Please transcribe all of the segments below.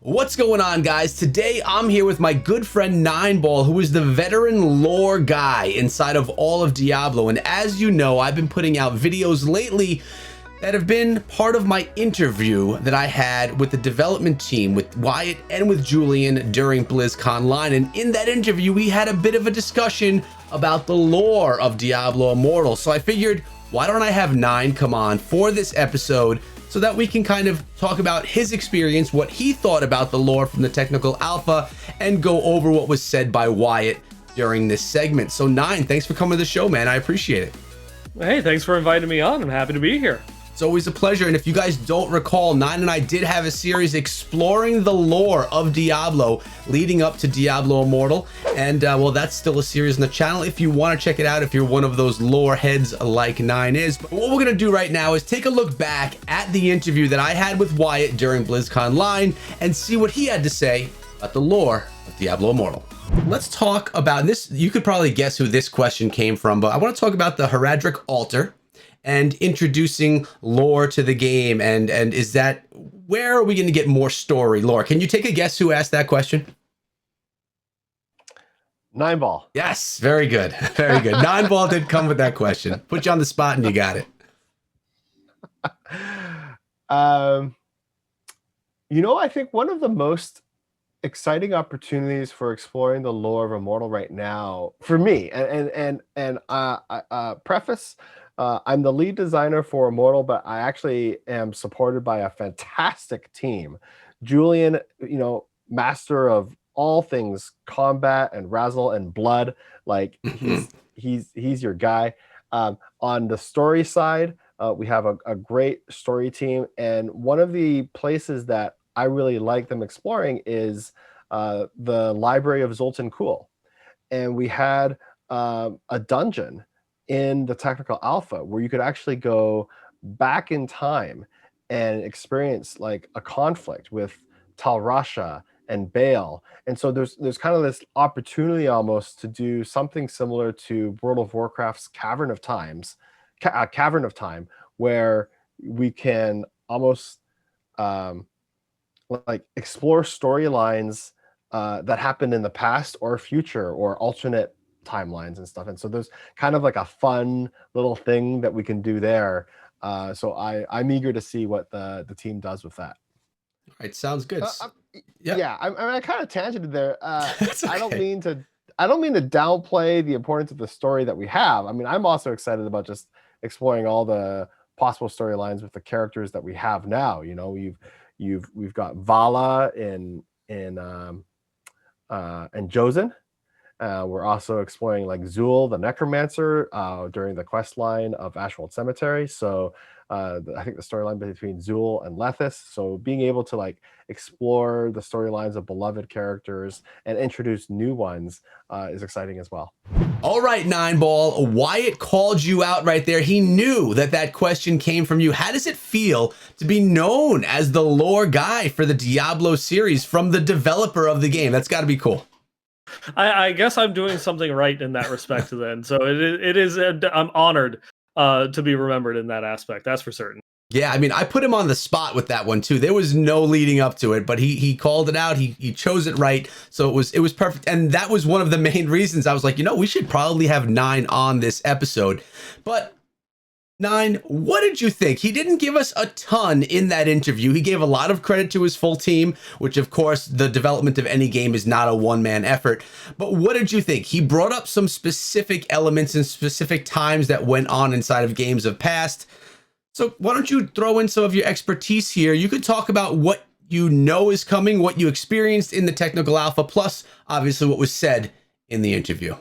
What's going on, guys? Today I'm here with my good friend Nineball, who is the veteran lore guy inside of all of Diablo. And as you know, I've been putting out videos lately that have been part of my interview that I had with the development team, with Wyatt and with Julian during BlizzConline. And in that interview, we had a bit of a discussion about the lore of Diablo Immortal. So I figured, why don't I have Nine come on for this episode so that we can kind of talk about his experience, what he thought about the lore from the technical alpha, and go over what was said by Wyatt during this segment. So Nine, thanks for coming to the show, man. I appreciate it. Hey, thanks for inviting me on. I'm happy to be here. It's always a pleasure. And if you guys don't recall, Nine and I did have a series exploring the lore of Diablo leading up to Diablo Immortal. And well, that's still a series on the channel if you want to check it out, if you're one of those lore heads like Nine is. But what we're going to do right now is take a look back at the interview that I had with Wyatt during BlizzConline and see what he had to say about the lore of Diablo Immortal. Let's talk about this. You could probably guess who this question came from, but I want to talk about the Heraldric Altar and introducing lore to the game. And is that, where are we going to get more story lore? Can you take a guess who asked that question? Nineball. Yes, very good. Very good. Nineball did come with that question. Put you on the spot and you got it. I think one of the most exciting opportunities for exploring the lore of Immortal right now, for me, and preface, I'm the lead designer for Immortal, but I actually am supported by a fantastic team. Julian, master of all things combat and razzle and blood, like he's your guy. On the story side, we have a great story team, and one of the places that I really like them exploring is the library of Zoltan Kulle. And we had a dungeon in the technical alpha where you could actually go back in time and experience like a conflict with Tal Rasha and Baal. And so there's kind of this opportunity almost to do something similar to World of Warcraft's Cavern of Time, where we can almost like explore storylines that happened in the past or future or alternate timelines and stuff. And so there's kind of like a fun little thing that we can do there. So I'm eager to see what the team does with that. All right, sounds good. Yeah, I kind of tangented there. That's okay. I don't mean to downplay the importance of the story that we have. I mean, I'm also excited about just exploring all the possible storylines with the characters that we have now. We've got Vala and Josen. We're also exploring like Zul, the Necromancer, during the quest line of Ashwold Cemetery. So I think the storyline between Zul and Lethis. So being able to like explore the storylines of beloved characters and introduce new ones is exciting as well. All right, Nineball, Wyatt called you out right there. He knew that question came from you. How does it feel to be known as the lore guy for the Diablo series from the developer of the game? That's got to be cool. I guess I'm doing something right in that respect then. So it is, I'm honored to be remembered in that aspect. That's for certain. Yeah, I mean, I put him on the spot with that one too. There was no leading up to it, but he called it out. He chose it right. So it was perfect. And that was one of the main reasons I was like, we should probably have Nine on this episode. But Nine, what did you think? He didn't give us a ton in that interview. He gave a lot of credit to his full team, which of course the development of any game is not a one-man effort. But what did you think? He brought up some specific elements and specific times that went on inside of games of past. So why don't you throw in some of your expertise here? You could talk about what you know is coming, what you experienced in the technical alpha, plus obviously what was said in the interview.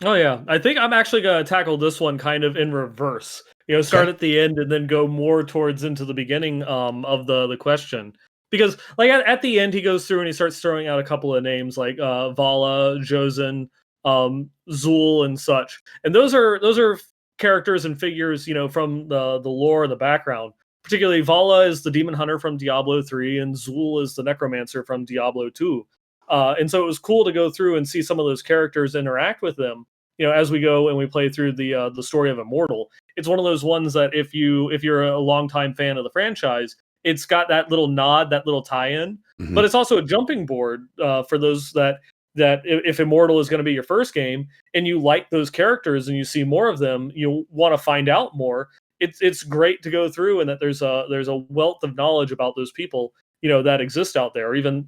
Oh yeah, I think I'm actually going to tackle this one kind of in reverse. Start at the end and then go more towards into the beginning of the question. Because like at the end, he goes through and he starts throwing out a couple of names like Vala, Josen, Zul, and such. And those are characters and figures, from the lore and the background. Particularly Vala is the demon hunter from Diablo 3 and Zul is the necromancer from Diablo 2. And so it was cool to go through and see some of those characters interact with them. As we go and we play through the story of Immortal. It's one of those ones that if you're a longtime fan of the franchise, it's got that little nod, that little tie-in, Mhm. but it's also a jumping board for those that if Immortal is going to be your first game and you like those characters and you see more of them, you want to find out more. It's great to go through, and that there's a wealth of knowledge about those people, that exist out there. Or even,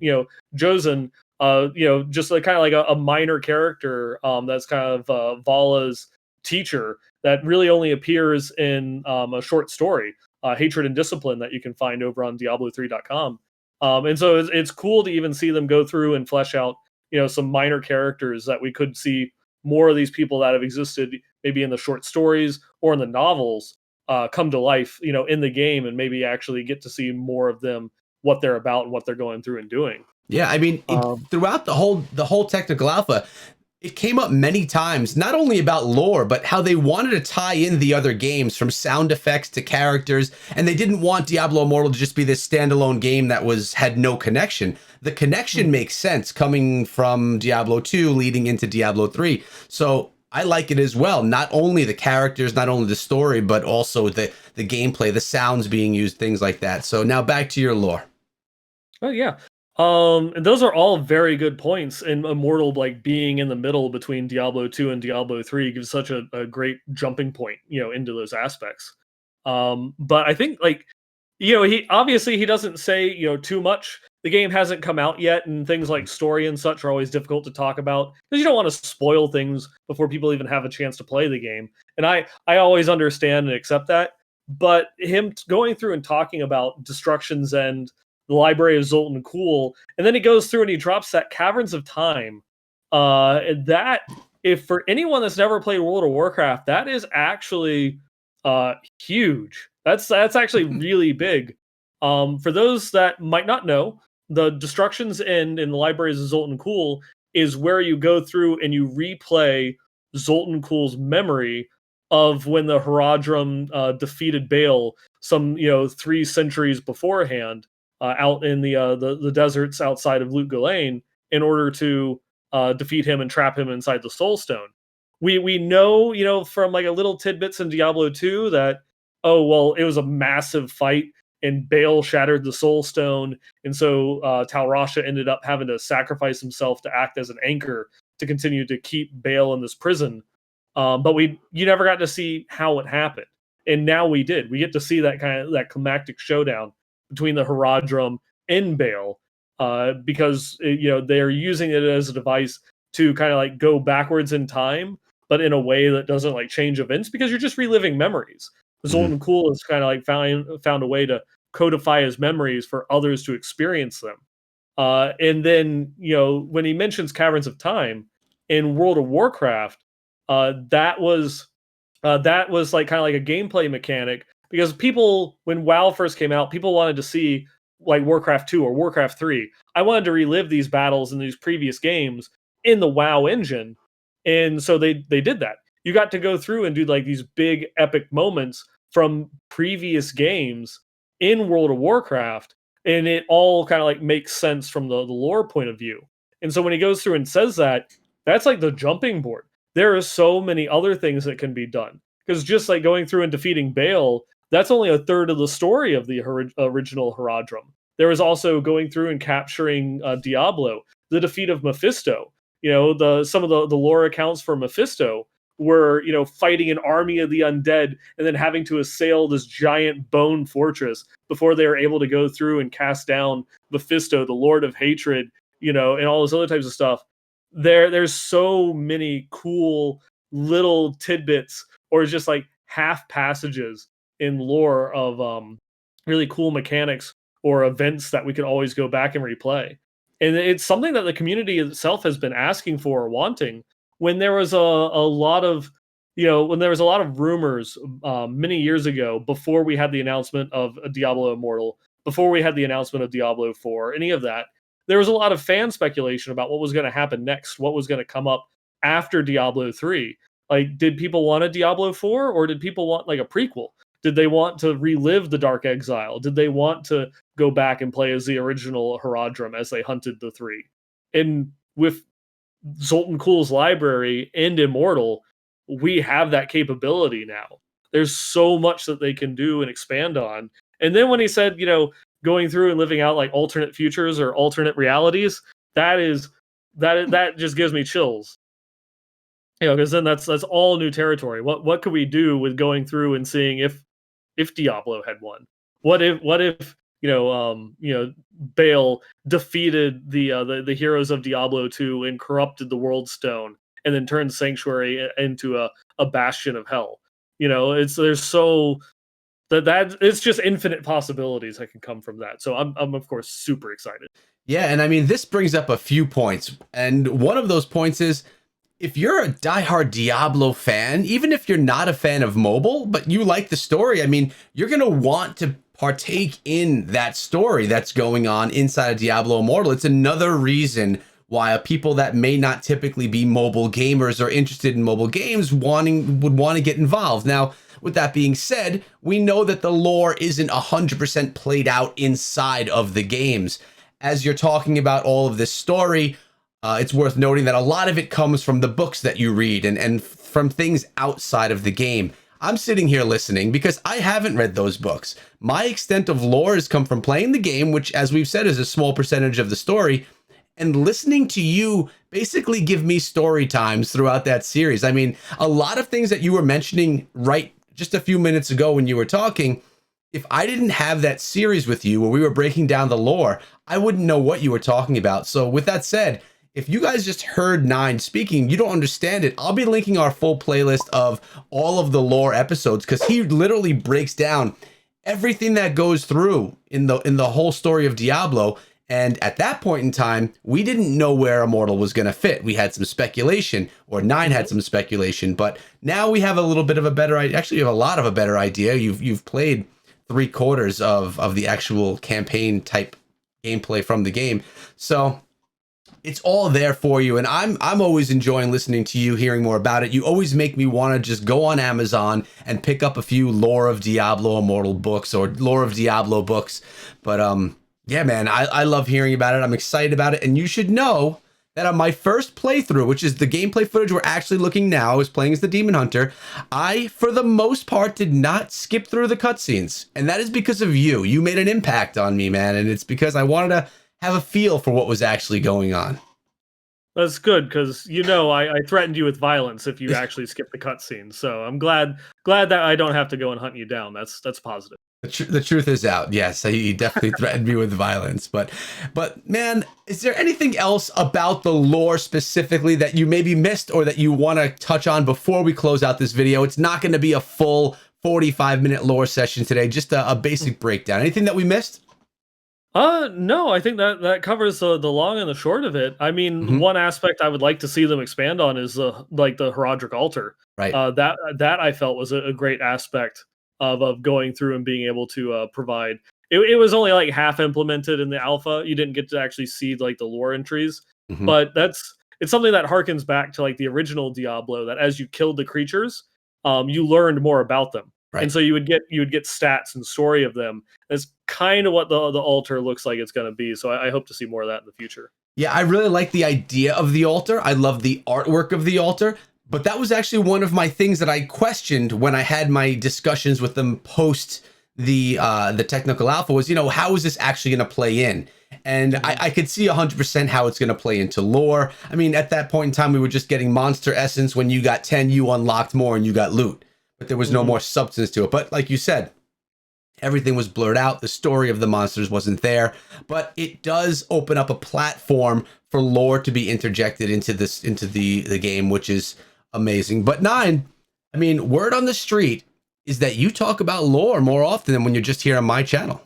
Josen, just like kind of like a minor character, that's kind of Vala's teacher that really only appears in a short story, Hatred and Discipline, that you can find over on Diablo3.com. And so it's cool to even see them go through and flesh out, some minor characters that we could see more of these people that have existed maybe in the short stories or in the novels come to life, in the game, and maybe actually get to see more of them, what they're about and what they're going through and doing. Yeah, I mean, Um, throughout the whole technical alpha, it came up many times, not only about lore, but how they wanted to tie in the other games, from sound effects to characters, and they didn't want Diablo Immortal to just be this standalone game that had no connection. The connection makes sense coming from Diablo 2 leading into Diablo 3. So I like it as well. Not only the characters, not only the story, but also the gameplay, the sounds being used, things like that. So now back to your lore. Oh yeah. And those are all very good points. And Immortal, like being in the middle between Diablo 2 and Diablo 3, gives such a great jumping point, into those aspects. But I think, like, he doesn't say, too much. The game hasn't come out yet, and things like story and such are always difficult to talk about because you don't want to spoil things before people even have a chance to play the game. And I always understand and accept that. But him going through and talking about Destruction's End, the Library of Zoltan Kuhl, and then he goes through and he drops that Caverns of Time. That, if for anyone that's never played World of Warcraft, that is actually huge. That's actually really big. For those that might not know, the Destructions End in the Libraries of Zoltan Kuhl is where you go through and you replay Zoltan Kuhl's memory of when the Haradrim defeated Baal some 3 centuries beforehand, out in the deserts outside of Lut Gholein, in order to defeat him and trap him inside the Soul Stone. We know, from like a little tidbits in Diablo 2 that, oh well, it was a massive fight and Baal shattered the Soul Stone, and so Tal Rasha ended up having to sacrifice himself to act as an anchor to continue to keep Baal in this prison. But you never got to see how it happened, and now we did. We get to see that climactic showdown between the Haradrim and Baal, because they're using it as a device to kind of like go backwards in time, but in a way that doesn't like change events, because you're just reliving memories. Mhm. Zoltan Kuhl has kind of like found a way to codify his memories for others to experience them. And then, when he mentions Caverns of Time in World of Warcraft, that was like kind of like a gameplay mechanic, because people, when WoW first came out, people wanted to see like Warcraft 2 or Warcraft 3. I wanted to relive these battles in these previous games in the WoW engine. And so they did that. You got to go through and do like these big epic moments from previous games in World of Warcraft, and it all kind of like makes sense from the lore point of view. And so when he goes through and says that, that's like the jumping board. There are so many other things that can be done, because just like going through and defeating Baal, that's only a third of the story of the original Haradrim. There was also going through and capturing Diablo, the defeat of Mephisto. The some of the lore accounts for Mephisto were, fighting an army of the undead and then having to assail this giant bone fortress before they were able to go through and cast down Mephisto, the Lord of Hatred, and all those other types of stuff. There's so many cool little tidbits, or just like half passages in lore of really cool mechanics or events that we could always go back and replay. And it's something that the community itself has been asking for or wanting. When there was a lot of, when there was a lot of rumors many years ago, before we had the announcement of Diablo Immortal, before we had the announcement of Diablo 4, any of that, there was a lot of fan speculation about what was going to happen next, what was going to come up after Diablo 3. Like, did people want a Diablo 4, or did people want like a prequel? Did they want to relive the Dark Exile? Did they want to go back and play as the original Haradrim as they hunted the three? And with Zoltan Kuhl's library and Immortal, we have that capability now. There's so much that they can do and expand on. And then when he said, going through and living out like alternate futures or alternate realities, that just gives me chills. Because then that's all new territory. What could we do with going through and seeing if Diablo had won? What if Bale defeated the heroes of Diablo 2 and corrupted the World Stone and then turned Sanctuary into a bastion of hell? There's so that it's just infinite possibilities that can come from that. So I'm of course super excited. Yeah, and I mean, this brings up a few points, and one of those points is, if you're a diehard Diablo fan, even if you're not a fan of mobile, but you like the story, I mean, you're going to want to partake in that story that's going on inside of Diablo Immortal. It's another reason why people that may not typically be mobile gamers or interested in mobile games would want to get involved. Now, with that being said, we know that the lore isn't 100% played out inside of the games. As you're talking about all of this story, it's worth noting that a lot of it comes from the books that you read and from things outside of the game. I'm sitting here listening because I haven't read those books. My extent of lore has come from playing the game, which, as we've said, is a small percentage of the story, and listening to you basically give me story times throughout that series. I mean, a lot of things that you were mentioning right just a few minutes ago when you were talking, if I didn't have that series with you where we were breaking down the lore, I wouldn't know what you were talking about. So with that said, if you guys just heard Nine speaking, you don't understand it, I'll be linking our full playlist of all of the lore episodes, because he literally breaks down everything that goes through in the whole story of Diablo. And at that point in time, we didn't know where Immortal was going to fit. We had some speculation, or Nine had some speculation, but now we have a little bit of a better idea. Actually, you have a lot of a better idea. You've played 3/4 of the actual campaign type gameplay from the game. So it's all there for you, and I'm always enjoying listening to you, hearing more about it. You always make me want to just go on Amazon and pick up a few Lore of Diablo Immortal books or Lore of Diablo books. But yeah, man, I love hearing about it. I'm excited about it, and you should know that on my first playthrough, which is the gameplay footage we're actually looking now, I was playing as the Demon Hunter, I, for the most part, did not skip through the cutscenes, and that is because of you. You made an impact on me, man, and it's because I wanted to have a feel for what was actually going on. That's good, because I threatened you with violence if you actually skip the cutscenes. So I'm glad that I don't have to go and hunt you down. That's positive. The truth is out. Yes, he definitely threatened me with violence. But man, is there anything else about the lore specifically that you maybe missed or that you want to touch on before we close out this video? It's not going to be a full 45-minute lore session today, just a basic breakdown. Anything that we missed? No, I think that covers the long and the short of it. I mean, one aspect I would like to see them expand on is the Heraldric Altar. Right. That I felt was a great aspect of going through and being able to provide. It was only like half implemented in the alpha. You didn't get to actually see like the lore entries, but it's something that harkens back to like the original Diablo, that as you killed the creatures, you learned more about them. Right. And so you would get stats and story of them. That's kind of what the altar looks like it's going to be. So I hope to see more of that in the future. Yeah, I really like the idea of the altar. I love the artwork of the altar. But that was actually one of my things that I questioned when I had my discussions with them post the technical alpha was, how is this actually going to play in? And I could see 100% how it's going to play into lore. I mean, at that point in time, we were just getting monster essence. When you got 10, you unlocked more and you got loot. But there was no more substance to it. But like you said, everything was blurred out. The story of the monsters wasn't there. But it does open up a platform for lore to be interjected into the game, which is amazing. But Nine, I mean, word on the street is that you talk about lore more often than when you're just here on my channel.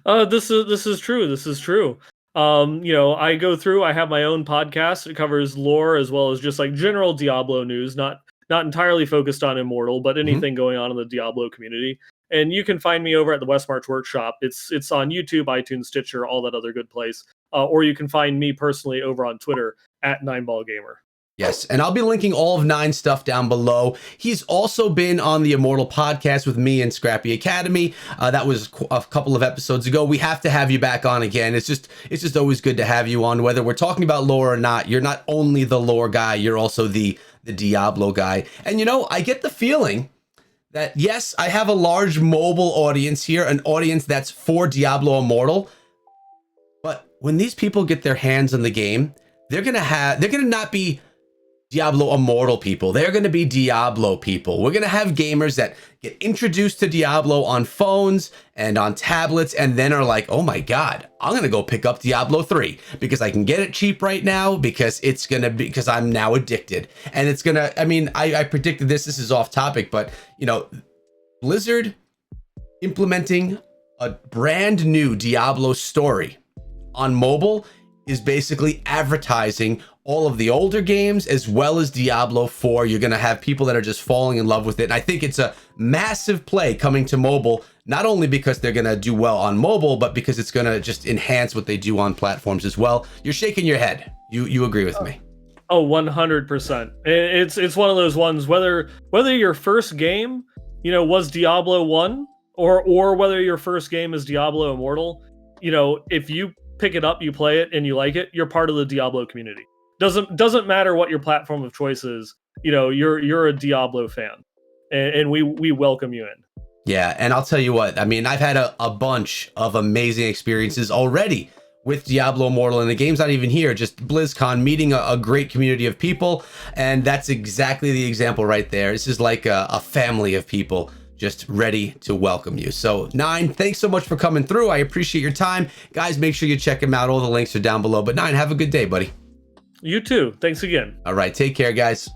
This is true. This is true. I go through, I have my own podcast. It covers lore as well as just like general Diablo news, not entirely focused on Immortal, but anything going on in the Diablo community. And you can find me over at the West March Workshop. It's on YouTube, iTunes, Stitcher, all that other good place. Or you can find me personally over on Twitter at NineBallGamer. Yes, and I'll be linking all of Nine's stuff down below. He's also been on the Immortal podcast with me and Scrappy Academy. That was a couple of episodes ago. We have to have you back on again. It's just always good to have you on, whether we're talking about lore or not. You're not only the lore guy, you're also the Diablo guy. And I get the feeling that yes, I have a large mobile audience here, an audience that's for Diablo Immortal. But when these people get their hands on the game, they're gonna not be Diablo Immortal people. They're going to be Diablo people. We're going to have gamers that get introduced to Diablo on phones and on tablets and then are like, oh my God, I'm going to go pick up Diablo 3 because I can get it cheap right now because because I'm now addicted. And it's going to, I mean, I predicted this is off topic, but you know, Blizzard implementing a brand new Diablo story on mobile is basically advertising all of the older games as well as Diablo 4. You're going to have people that are just falling in love with it. And I think it's a massive play coming to mobile, not only because they're going to do well on mobile, but because it's going to just enhance what they do on platforms as well. You're shaking your head. You agree with me? Oh, 100%. It's one of those ones, whether your first game, you know, was Diablo 1 or whether your first game is Diablo Immortal, you know, if you pick it up, you play it and you like it, you're part of the Diablo community. Doesn't matter what your platform of choice is, you know, you're a Diablo fan, and we welcome you in. Yeah, and I'll tell you what, I mean, I've had a bunch of amazing experiences already with Diablo Immortal, and the game's not even here, just BlizzCon, meeting a great community of people, and that's exactly the example right there. This is like a family of people just ready to welcome you. So Nine, thanks so much for coming through. I appreciate your time. Guys, make sure you check him out. All the links are down below. But Nine, have a good day, buddy. You too. Thanks again. All right, take care, guys,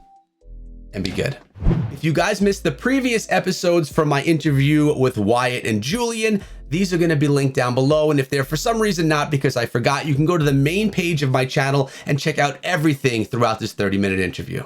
and be good. If you guys missed the previous episodes from my interview with Wyatt and Julian, these are going to be linked down below. And if they're for some reason not because I forgot, you can go to the main page of my channel and check out everything throughout this 30-minute interview.